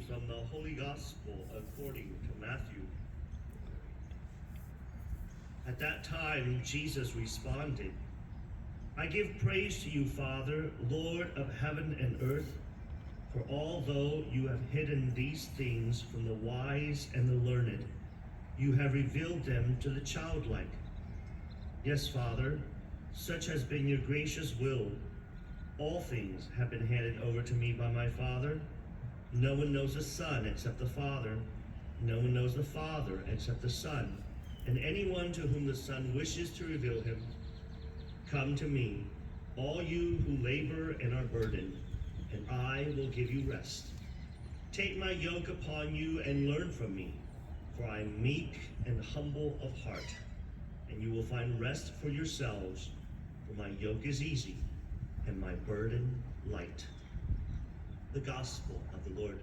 from the Holy Gospel according to Matthew. At that time, Jesus responded, I give praise to you, Father, Lord of heaven and earth, for although you have hidden these things from the wise and the learned, you have revealed them to the childlike. Yes, Father, such has been your gracious will. All things have been handed over to me by my Father. No one knows the Son except the Father. No one knows the Father except the Son, and anyone to whom the Son wishes to reveal him. Come to me, all you who labor and are burdened, and I will give you rest. Take my yoke upon you and learn from me, for I am meek and humble of heart, and you will find rest for yourselves, for my yoke is easy and my burden light. The Gospel of the Lord.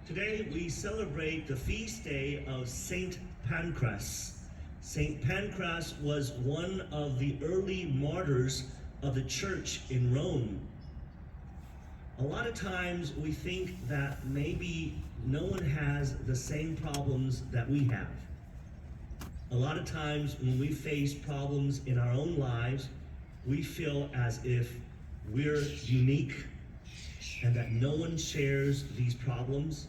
Today we celebrate the feast day of Saint Pancras. Saint Pancras was one of the early martyrs of the church in Rome. A lot of times we think that maybe no one has the same problems that we have. A lot of times when we face problems in our own lives, we feel as if we're unique and that no one shares these problems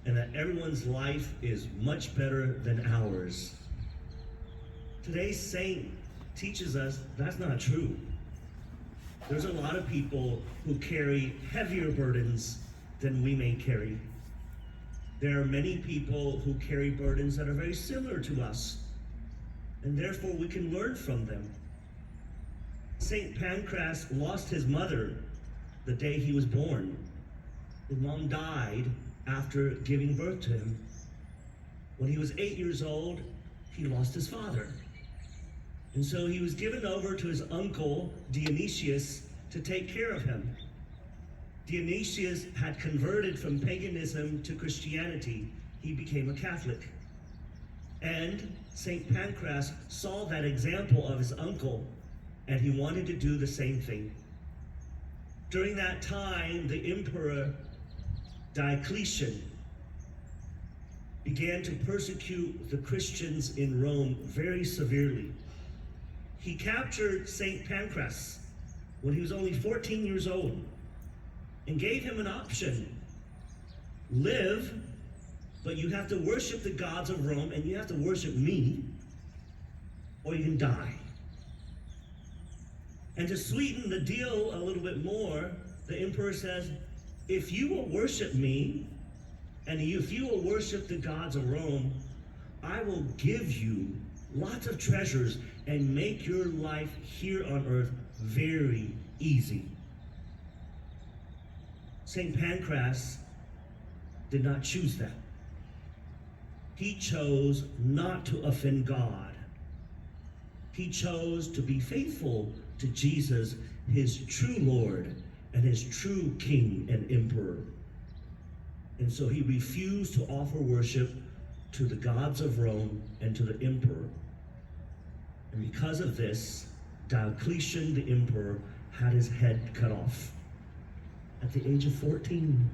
and that everyone's life is much better than ours. Today's saint teaches us that's not true. There's a lot of people who carry heavier burdens than we may carry. There are many people who carry burdens that are very similar to us, and therefore we can learn from them. Saint Pancras lost his mother the day he was born. His mom died after giving birth to him. When he was 8 years old, he lost his father. And so he was given over to his uncle, Dionysius, to take care of him. Dionysius had converted from paganism to Christianity. He became a Catholic. And St. Pancras saw that example of his uncle, and he wanted to do the same thing. During that time, the Emperor Diocletian began to persecute the Christians in Rome very severely. He captured St. Pancras when he was only 14 years old and gave him an option. Live, but you have to worship the gods of Rome and you have to worship me, or you can die. And to sweeten the deal a little bit more, the emperor says, if you will worship me, and if you will worship the gods of Rome, I will give you lots of treasures and make your life here on earth very easy. St. Pancras did not choose that. He chose not to offend God. He chose to be faithful to Jesus, his true Lord and his true King and Emperor. And so he refused to offer worship to the gods of Rome and to the emperor. And because of this, Diocletian, the emperor, had his head cut off at the age of 14.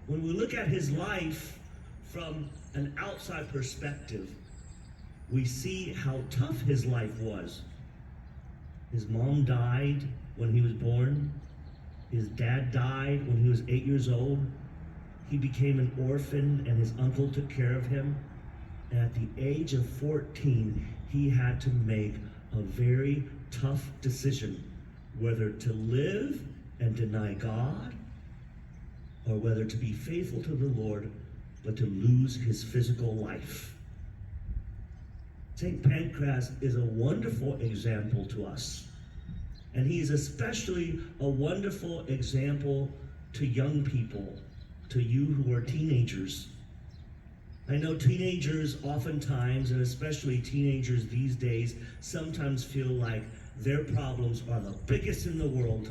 When we look at his life from an outside perspective, we see how tough his life was. His mom died when he was born. His dad died when he was 8 years old. He became an orphan and his uncle took care of him. And at the age of 14, he had to make a very tough decision whether to live and deny God or whether to be faithful to the Lord but to lose his physical life. St. Pancras is a wonderful example to us. And he is especially a wonderful example to young people, to you who are teenagers. I know teenagers oftentimes, and especially teenagers these days, sometimes feel like their problems are the biggest in the world.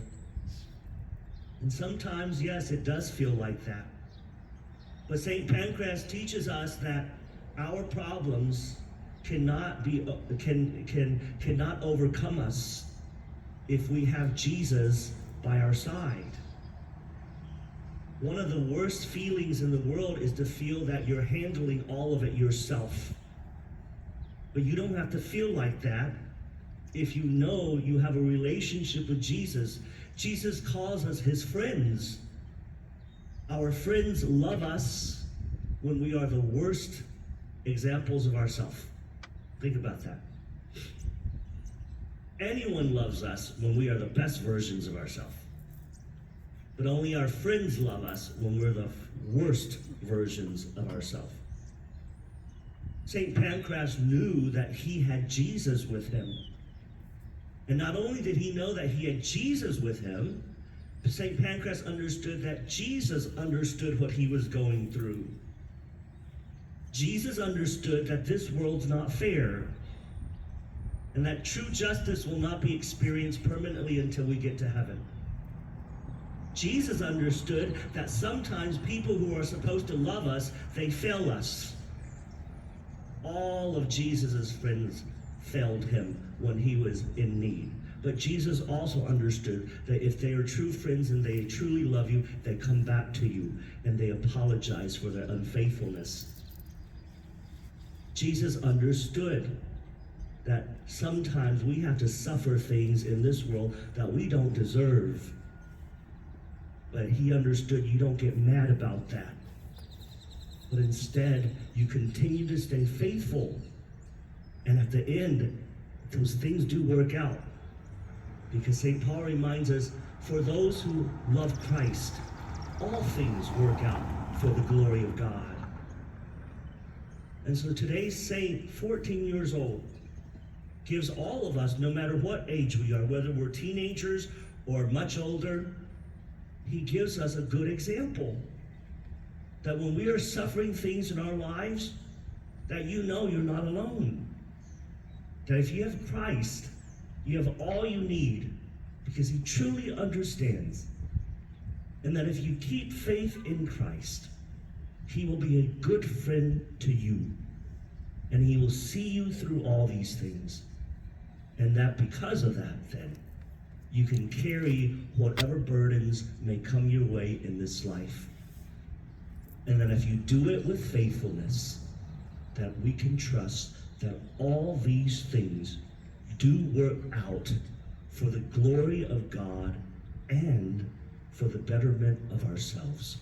And sometimes, yes, it does feel like that. But St. Pancras teaches us that our problems cannot overcome us if we have Jesus by our side. One of the worst feelings in the world is to feel that you're handling all of it yourself. But you don't have to feel like that if you know you have a relationship with Jesus. Jesus calls us his friends. Our friends love us when we are the worst examples of ourselves. Think about that. Anyone loves us when we are the best versions of ourselves. But only our friends love us when we're the worst versions of ourselves. St. Pancras knew that he had Jesus with him. And not only did he know that he had Jesus with him, but St. Pancras understood that Jesus understood what he was going through. Jesus understood that this world's not fair, and that true justice will not be experienced permanently until we get to heaven. Jesus understood that sometimes people who are supposed to love us, they fail us. All of Jesus' friends failed him when he was in need. But Jesus also understood that if they are true friends and they truly love you, they come back to you and they apologize for their unfaithfulness. Jesus understood that sometimes we have to suffer things in this world that we don't deserve. But he understood you don't get mad about that. But instead, you continue to stay faithful. And at the end, those things do work out. Because St. Paul reminds us, for those who love Christ, all things work out for the glory of God. And so today's saint, 14 years old, gives all of us, no matter what age we are, whether we're teenagers or much older, he gives us a good example. That when we are suffering things in our lives, that you know you're not alone. That if you have Christ, you have all you need, because he truly understands. And that if you keep faith in Christ, he will be a good friend to you. And he will see you through all these things. And that because of that, then, you can carry whatever burdens may come your way in this life. And that if you do it with faithfulness, that we can trust that all these things do work out for the glory of God and for the betterment of ourselves.